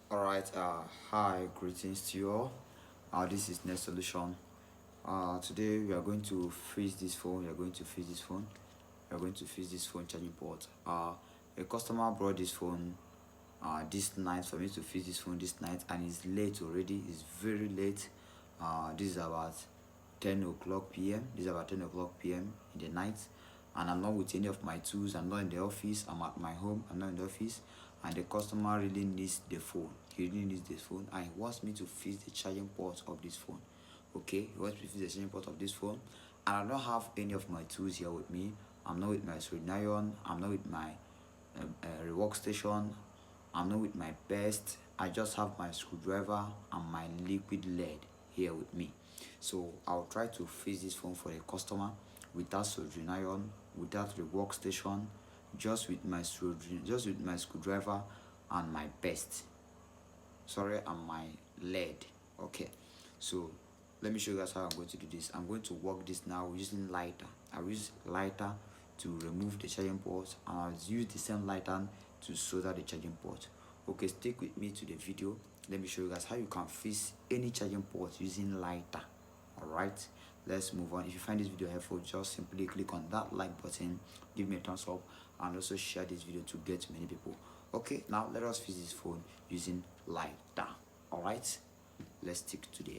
Alright, hi, greetings to you all. This is Next Solution. Today we are going to fix this phone. We are going to fix this phone. We are going to fix this phone charging port. A customer brought this phone this night for me to fix this phone this night, and it's late already. It's very late. This is about 10 o'clock p.m. This is about 10 o'clock p.m. in the night, and I'm not with any of my tools. I'm not in the office. I'm at my home. I'm not in the office, and the customer really needs the phone. He really needs this phone, and he wants me to fix the charging port of this phone. Okay, he wants me to fix the charging port of this phone, and I don't have any of my tools here with me. I'm not with my soldering iron. I'm not with my rework station. I'm not with my best. I just have my screwdriver and my liquid lead here with me. So I'll try to fix this phone for the customer without soldering iron, without the workstation, just with my screwdriver and my best. Sorry, and my lead. Okay, so let me show you guys how I'm going to do this. I'm going to work this now using lighter. I'll use lighter to remove the charging port, and I'll use the same lighter to solder the charging port. Okay, stick with me to the video. Let me show you guys how you can fix any charging port using lighter. Alright, let's move on. If you find this video helpful, just simply click on that like button, give me a thumbs up, and also share this video to get to many people. Okay, now let us fix this phone using lighter. Alright, let's stick to the